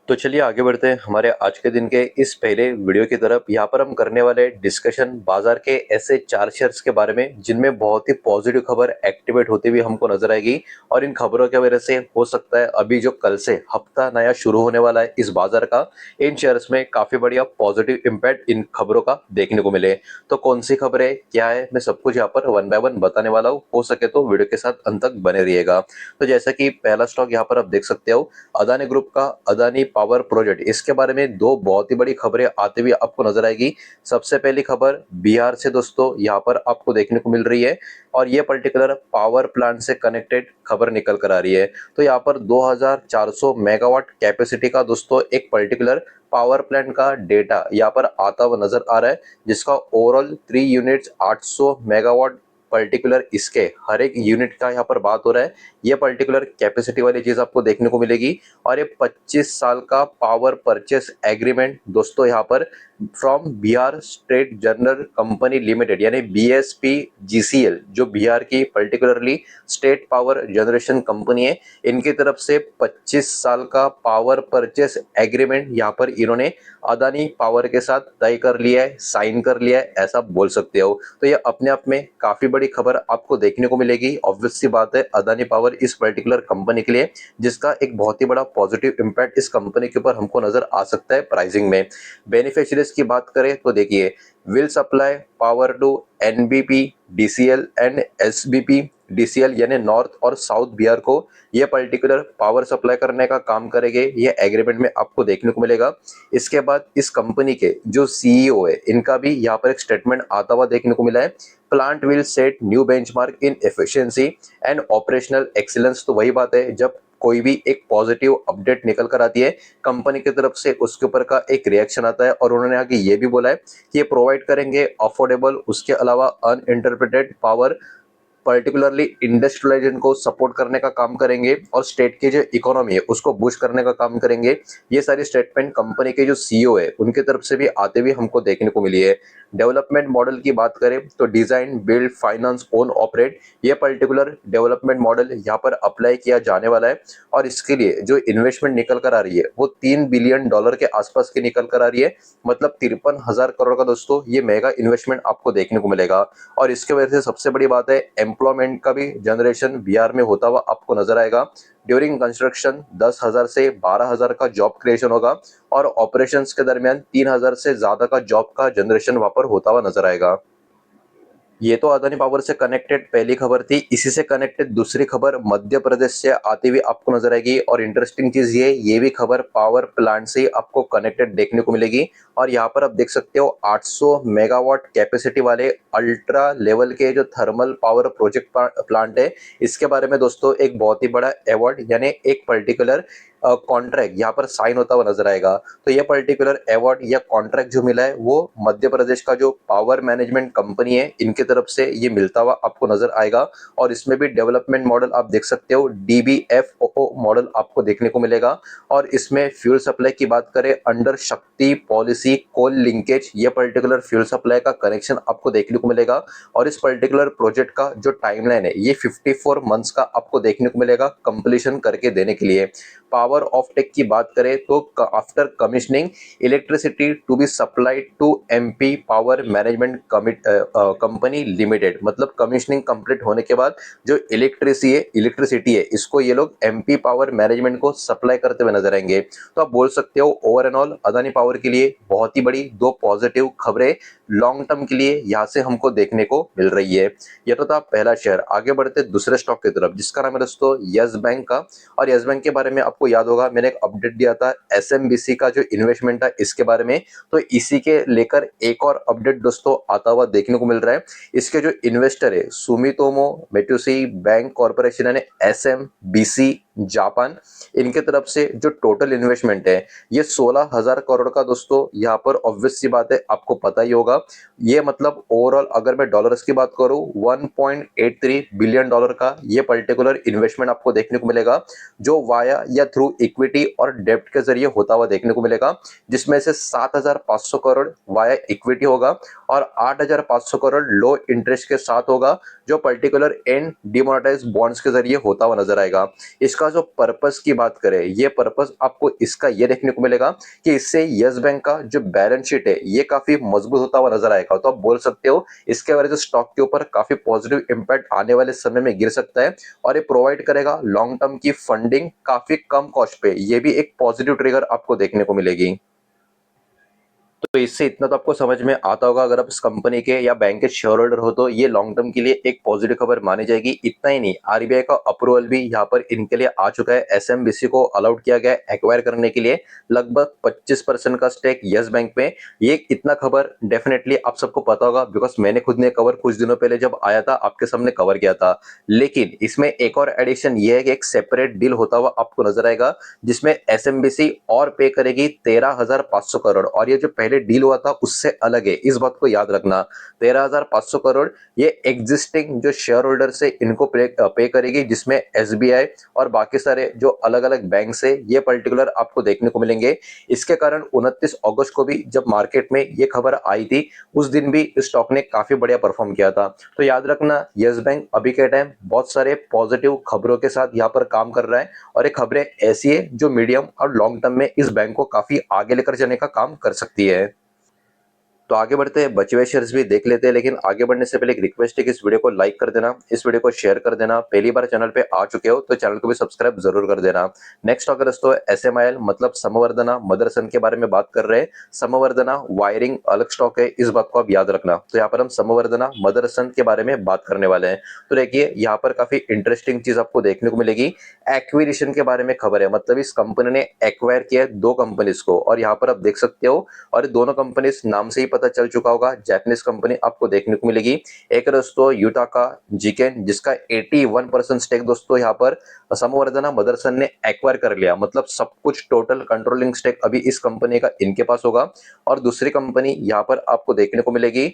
तो चलिए आगे बढ़ते हैं हमारे आज के दिन के इस पहले वीडियो की तरफ। यहाँ पर हम करने वाले डिस्कशन बाजार के ऐसे 4 शेयर्स के बारे में जिनमें बहुत ही पॉजिटिव खबर एक्टिवेट होती हुई हमको नजर आएगी और इन खबरों की वजह से हो सकता है अभी जो कल से हफ्ता नया शुरू होने वाला है इस बाजार का, इन शेयर्स में काफी बढ़िया पॉजिटिव इम्पैक्ट इन खबरों का देखने को मिले। तो कौन सी खबरें क्या है, मैं सब कुछ यहाँ पर वन बाय वन बताने वाला हूँ। हो सके तो वीडियो के साथ अंत तक बने रहिएगा। तो जैसा कि पहला स्टॉक यहाँ पर आप देख सकते हो, अदानी ग्रुप का अदानी पावर प्रोजेक्ट, इसके बारे में दो बहुत ही बड़ी खबरें आते हुए आपको नजर आएगी। सबसे पहली खबर बिहार से दोस्तों यहाँ पर आपको देखने को मिल रही है और ये पर्टिकुलर पावर प्लांट से कनेक्टेड खबर निकल कर आ रही है। तो यहाँ पर 2400 मेगावाट कैपेसिटी का दोस्तों एक पर्टिकुलर पावर प्लांट का डेटा यहाँ पर आता हुआ नजर आ रहा है, जिसका ओवरऑल 3 यूनिट्स 800 मेगावाट पर्टिकुलर इसके हर एक यूनिट का यहाँ पर बात हो रहा है। ये पर्टिकुलर कैपेसिटी वाली चीज आपको देखने को मिलेगी और ये 25 साल का पावर परचेस एग्रीमेंट दोस्तों यहाँ पर from Bihar state general company limited यानी BSPGCL, जो बिहार की particularly state power generation company है, इनकी तरफ से 25 साल का पावर परचेस एग्रीमेंट यहाँ पर इन्होंने अदानी पावर के साथ तय कर लिया है, साइन कर लिया है, ऐसा बोल सकते हो। तो ये अपने आप में काफी बड़ी खबर आपको देखने को मिलेगी। ऑब्वियस सी बात है, अदानी पावर इस पर्टिकुलर कंपनी के लिए जिसका एक बहुत ही बड़ा पॉजिटिव इंपैक्ट इस कंपनी के ऊपर हमको नजर आ सकता है प्राइसिंग में। बेनिफिशियरीज की बात करें तो देखिए, will supply power to NBP DCL and SBP DCL यानी नॉर्थ और साउथ बिहार को ये पर्टिकुलर पावर सप्लाई करने का काम करेंगे, ये एग्रीमेंट में आपको देखने को मिलेगा। इसके बाद इस कंपनी के जो CEO है, इनका भी यहाँ पर एक स्टेटमेंट आता हुआ देखने को मिला है। Plant will set new benchmark in efficiency and operational excellence. तो वही बात है, जब कोई भी एक पॉजिटिव अपडेट निकल कर आती है कंपनी की तरफ से, उसके ऊपर का एक रिएक्शन आता है और उन्होंने आगे ये भी बोला है कि ये प्रोवाइड करेंगे अफोर्डेबल, उसके अलावा अनइंटरप्रेटेड पावर, पर्टिकुलरली इंडस्ट्रियलाइजेशन को सपोर्ट करने का काम करेंगे और स्टेट की जो इकोनॉमी है उसको बूस्ट करने का काम करेंगे। ये सारी स्टेटमेंट कंपनी के जो CEO है उनके तरफ से भी आते हुए हमको देखने को मिली है। डेवलपमेंट मॉडल की बात करें तो design build finance own operate, ये पर्टिकुलर डेवलपमेंट मॉडल यहाँ पर अप्लाई किया जाने वाला है और इसके लिए जो इन्वेस्टमेंट निकल कर आ रही है वो $3 बिलियन के आसपास की निकल कर आ रही है। मतलब 53,000 करोड़ का दोस्तों ये मेगा इन्वेस्टमेंट आपको देखने को मिलेगा। और इसके वजह से सबसे बड़ी बात है, एम्प्लॉयमेंट का भी जनरेशन बिहार में होता हुआ आपको नजर आएगा। ड्यूरिंग कंस्ट्रक्शन 10,000 से 12,000 का जॉब क्रिएशन होगा और ऑपरेशंस के दरमियान 3,000 से ज्यादा का जॉब का जनरेशन वहां पर होता हुआ नजर आएगा। ये तो अदानी पावर से कनेक्टेड पहली खबर थी। इसी से कनेक्टेड दूसरी खबर मध्य प्रदेश से आती हुई आपको नजर आएगी और इंटरेस्टिंग चीज ये भी खबर पावर प्लांट से आपको कनेक्टेड देखने को मिलेगी। और यहाँ पर आप देख सकते हो 800 मेगावाट कैपेसिटी वाले अल्ट्रा लेवल के जो थर्मल पावर प्रोजेक्ट प्लांट है, इसके बारे में दोस्तों एक बहुत ही बड़ा अवार्ड यानी एक पर्टिकुलर कॉन्ट्रैक्ट यहाँ पर साइन होता हुआ नजर आएगा। तो ये पर्टिकुलर अवार्ड या कॉन्ट्रैक्ट जो मिला है वो मध्य प्रदेश का जो पावर मैनेजमेंट कंपनी है इनकी तरफ से ये मिलता हुआ आपको नजर आएगा। और इसमें भी डेवलपमेंट मॉडल आप देख सकते हो, DBFO मॉडल आपको देखने को मिलेगा। और इसमें फ्यूल सप्लाई की बात करें अंडर शक्ति पॉलिसी कोल लिंकेज, ये पर्टिकुलर फ्यूल सप्लाई का कनेक्शन आपको देखने को मिलेगा। और इस पर्टिकुलर प्रोजेक्ट का जो टाइमलाइन है ये 54 मंथ्स का आपको देखने को मिलेगा कंप्लीशन करके देने के लिए। पावर ऑफ टेक की बात करें तो after commissioning electricity to be supplied to MP power management company limited, मतलब कमिश्निंग कंप्लीट होने के बाद जो इलेक्ट्रिसिटी है इसको ये लोग MP पावर मैनेजमेंट को सप्लाई करते हुए नजर आएंगे। तो आप बोल सकते हो over and all Adani power के लिए बहुत ही बड़ी दो पॉजिटिव खबरें लॉन्ग टर्म के लिए यहाँ से हमको देखने को मिल रही है। यह तो था पहला शेयर। आगे बढ़ते दूसरे स्टॉक की तरफ जिसका नाम है दोस्तों यस बैंक का। और यस बैंक के बारे में आपको याद होगा मैंने एक अपडेट दिया था SMBC का जो इन्वेस्टमेंट था इसके बारे में, तो इसी के लेकर एक और अपडेट दोस्तों आता हुआ देखने को मिल रहा है। इसके जो इन्वेस्टर है सुमितोमो मेटुसी बैंक कॉर्पोरेशन यानी SMBC जापान, इनके तरफ से जो टोटल इन्वेस्टमेंट है ये 16,000 करोड़ का दोस्तों यहाँ पर ऑब्वियस सी बात है आपको पता ही होगा। ये मतलब ओवरऑल अगर मैं डॉलर्स की बात करूं 1.83 बिलियन डॉलर का ये पर्टिकुलर इन्वेस्टमेंट आपको देखने को मिलेगा, जो वाया या थ्रू इक्विटी और डेब्ट के जरिए होता हुआ देखने को मिलेगा। जिसमें से 7,500 करोड़ वाया इक्विटी होगा और 8,500 करोड़ लो इंटरेस्ट के साथ होगा, जो पर्टिकुलर एंड डिमोनेटाइज बॉन्ड्स के जरिए होता हुआ नजर आएगा। इसका इसका जो पर्पस की बात करें, ये पर्पस आपको इसका ये देखने को मिलेगा कि इससे यस बैंक का जो बैलेंस शीट है ये काफी मजबूत होता हुआ नजर आएगा। तो आप बोल सकते हो इसके वजह से स्टॉक के ऊपर काफी पॉजिटिव इंपैक्ट आने वाले समय में गिर सकता है, और ये प्रोवाइड करेगा लॉन्ग टर्म की फंडिंग काफी कम कॉस्ट पे। ये भी एक पॉजिटिव ट्रिगर आपको देखने को मिलेगी। तो इससे इतना तो आपको समझ में आता होगा, अगर आप इस कंपनी के या बैंक के शेयर होल्डर हो तो ये लॉन्ग टर्म के लिए एक पॉजिटिव खबर मानी जाएगी। इतना ही नहीं, आरबीआई का अप्रूवल भी यहाँ पर इनके लिए आ चुका है। एसएमबीसी को अलाउड किया गया है एक्वायर करने के लिए लगभग 25% का स्टेक यस बैंक में। ये इतना खबर डेफिनेटली आप सबको पता होगा, बिकॉज मैंने खुद ने कवर कुछ दिनों पहले जब आया था आपके सामने कवर किया था। लेकिन इसमें एक और एडिशन ये है कि एक सेपरेट डील होता हुआ आपको नजर आएगा, जिसमें एसएमबीसी और पे करेगी 13,500 करोड़, और ये जो पहले डील हुआ था उससे अलग है, इस बात को याद रखना। 13,500 करोड़ ये एग्जिस्टिंग जो शेयर होल्डर से इनको पे करेगी, जिसमें एसबीआई और बाकी सारे जो अलग अलग बैंक से ये पर्टिकुलर आपको देखने को मिलेंगे। इसके कारण 29 अगस्त को भी जब मार्केट में ये खबर आई थी, उस दिन भी स्टॉक ने काफी बढ़िया परफॉर्म किया था। तो याद रखना, यस बैंक अभी के टाइम बहुत सारे पॉजिटिव खबरों के साथ यहाँ पर काम कर रहा है, और ये खबरें ऐसी है जो मीडियम और लॉन्ग टर्म में इस बैंक को काफी आगे लेकर जाने का काम कर सकती है। तो आगे बढ़ते हैं, बचे हुए शेयर्स भी देख लेते हैं, लेकिन आगे बढ़ने से पहले एक रिक्वेस्ट है कि इस वीडियो को लाइक कर देना, इस वीडियो को शेयर कर देना। पहली बार चैनल पे आ चुके हो तो चैनल को भी सब्सक्राइब जरूर कर देना। नेक्स्ट अगर दोस्तों एसएमआईएल मतलब समवर्धना मदरसन के बारे में बात कर रहे हैं। समवर्धना वायरिंग अलग स्टॉक है, इस बात को आप याद रखना। तो यहाँ पर हम समवर्धना मदरसन के बारे में बात करने वाले हैं। तो देखिए यहाँ पर काफी इंटरेस्टिंग चीज आपको देखने को मिलेगी। एक्विजिशन के बारे में खबर है, मतलब इस कंपनी ने एक्वायर किया है 2 कंपनीज को, और यहाँ पर आप देख सकते हो, और दोनों कंपनीज नाम से ही पता चल चुका होगा, जापानीज कंपनी आपको देखने को मिलेगी। एक दोस्तों यूटाका जिकेन, जिसका 81% स्टेक दोस्तों यहाँ पर समवर्धना मदरसन ने एक्वायर कर लिया, मतलब सब कुछ टोटल कंट्रोलिंग स्टेक अभी इस कंपनी का इनके पास होगा। और दूसरी कंपनी यहाँ पर आपको देखने को मिलेगी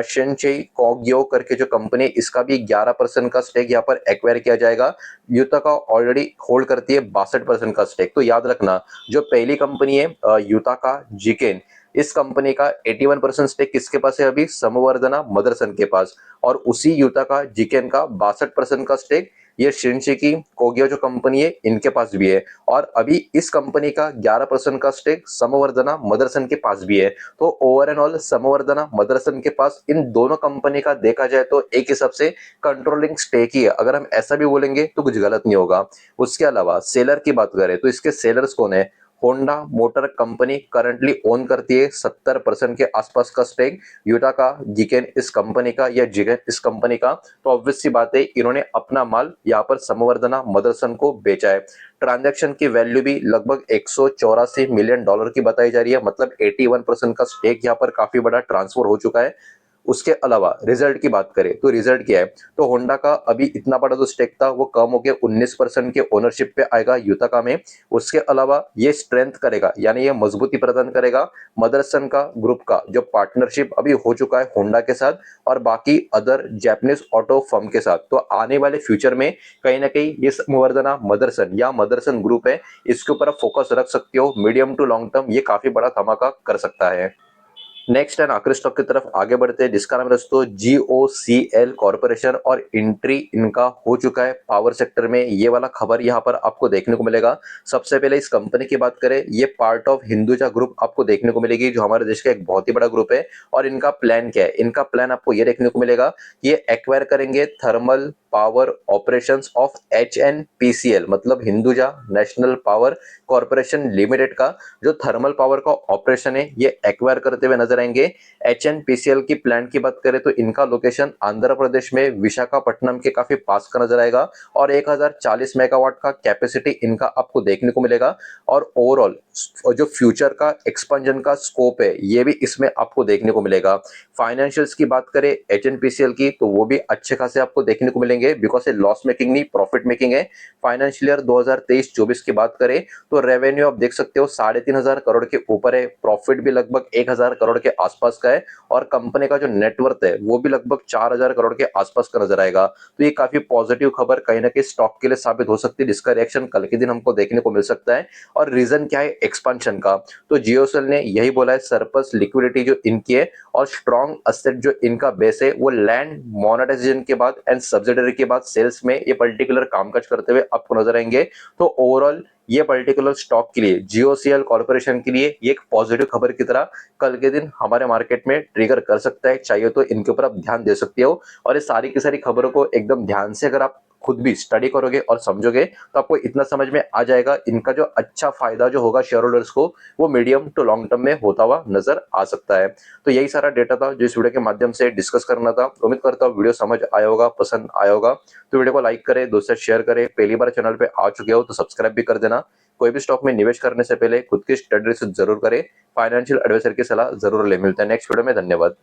शेनचेई कोग्यो करके जो कंपनी, इसका भी 11% का स्टेक यहाँ पर एक्वायर किया जाएगा। यूटाका ऑलरेडी होल्ड करती है 62% का स्टेक। तो याद रखना, जो पहली कंपनी है यूटाका जिकेन, इस कंपनी का 81% स्टेक किसके पास है अभी? समवर्धना मदरसन के पास। और उसी यूटाका जिकेन का 62% का स्टेक ये शिनसेकी कोगियो जो कंपनी है इनके पास भी है। और अभी इस कंपनी का 11% का स्टेक समवर्धना मदरसन के पास भी है। तो ओवरऑल समवर्धना मदरसन के पास इन दोनों कंपनी का देखा जाए तो एक हिसाब से कंट्रोलिंग स्टेक ही है, अगर हम ऐसा भी बोलेंगे तो कुछ गलत नहीं होगा। उसके अलावा सेलर की बात करें तो इसके सेलर्स कौन है? Honda motor company currently own करती है 70% के आसपास का स्टेक यूटाका जिकेन इस कंपनी का, या जिकेन इस कंपनी का। तो ऑब्वियस सी बात है, इन्होंने अपना माल यहाँ पर समवर्धना मदरसन को बेचा है। ट्रांजैक्शन की वैल्यू भी लगभग 184 मिलियन डॉलर की बताई जा रही है, मतलब 81% का स्टेक यहाँ पर काफी बड़ा ट्रांसफर हो चुका है। उसके अलावा रिजल्ट की बात करें तो रिजल्ट क्या है? तो होंडा का अभी इतना बड़ा जो स्टेक था वो कम होकर 19% के ओनरशिप पे आएगा यूताका में। उसके अलावा ये स्ट्रेंथ करेगा, यानी ये मजबूती प्रदान करेगा मदरसन का ग्रुप का जो पार्टनरशिप अभी हो चुका है होंडा के साथ और बाकी अदर जापानीज ऑटो फर्म के साथ। तो आने वाले फ्यूचर में कहीं ना कहीं ये संवर्धना मदरसन या मदरसन ग्रुप है, इसके ऊपर आप फोकस रख सकते हो। मीडियम टू लॉन्ग टर्म ये काफी बड़ा धमाका कर सकता है। नेक्स्ट एंड आखिरी स्टॉक की तरफ आगे बढ़ते हैं, जिसका नाम है दोस्तों GOCL कॉर्पोरेशन, और एंट्री इनका हो चुका है पावर सेक्टर में। ये वाला खबर यहाँ पर आपको देखने को मिलेगा। सबसे पहले इस कंपनी की बात करें, ये पार्ट ऑफ हिंदुजा ग्रुप आपको देखने को मिलेगी, जो हमारे देश का एक बहुत ही बड़ा ग्रुप है। और इनका प्लान क्या है? इनका प्लान आपको ये देखने को मिलेगा, ये एक्वायर करेंगे thermal power operations of HNPCL, मतलब Hinduja national power corporation limited का जो थर्मल पावर का ऑपरेशन है ये एक्वायर करते हुए नजर आएंगे। HNPCL की प्लांट की बात करें तो इनका लोकेशन आंध्र प्रदेश में विशाखापट्टनम के काफी पास का नजर आएगा, और 1040 मेगावाट का कैपेसिटी इनका आपको देखने को मिलेगा। और ओवरऑल जो फ्यूचर का एक्सपेंशन का स्कोप है ये भी इसमें आपको देखने को मिलेगा। फाइनेंशियल्स की बात करें HNPCL की, तो वो भी अच्छे खासे आपको देखने को मिलेंगे, बिकॉज ये लॉस मेकिंग नहीं प्रॉफिट मेकिंग है। फाइनेंशियल ईयर 2023-24 की बात करें तो रेवेन्यू आप देख सकते हो 3,500 करोड़ के ऊपर है, प्रॉफिट भी लगभग 1,000 करोड़ के आसपास का है और कंपनी का जो नेटवर्थ है वो भी लगभग 4000 करोड़ के आसपास का नजर आएगा। तो ये काफी पॉजिटिव खबर कहीं ना कहीं स्टॉक के लिए साबित हो सकती है, जिसका रिएक्शन कल के दिन हमको देखने को मिल सकता है। और रीजन क्या है एक्सपांशन का, तो जियोसेल ने यही बोला है सरप्लस लिक्विडिटी जो इनकी है और स्ट्रॉन्ग असेट जो इनका बेस है वो लैंड मोनेटाइजेशन के बाद एंड सब्सिडरी के बाद सेल्स में ये पर्टिकुलर कामकाज करते हुए आपको नजर आएंगे। तो ओवरऑल ये पर्टिकुलर स्टॉक के लिए जियोसीएल कॉर्पोरेशन के लिए ये एक पॉजिटिव खबर की तरह कल के दिन हमारे मार्केट में ट्रिगर कर सकता है। चाहिए तो इनके ऊपर आप ध्यान दे सकते हो और ये सारी की सारी खबरों को एकदम ध्यान से अगर आप खुद भी स्टडी करोगे और समझोगे तो आपको इतना समझ में आ जाएगा इनका जो अच्छा फायदा जो होगा शेयर होल्डर्स को वो मीडियम टू लॉन्ग टर्म में होता हुआ नजर आ सकता है। तो यही सारा डेटा था जो इस वीडियो के माध्यम से डिस्कस करना था। उम्मीद करता हूँ वीडियो समझ आया होगा, पसंद आया होगा। तो वीडियो को लाइक करें, दोस्तों शेयर करें, पहली बार चैनल पे आ चुके हो तो सब्सक्राइब भी कर देना। कोई भी स्टॉक में निवेश करने से पहले खुद की स्टडी रिसर्च जरूर करें, फाइनेंशियल एडवाइजर की सलाह जरूर ले। मिलते हैं नेक्स्ट वीडियो में, धन्यवाद।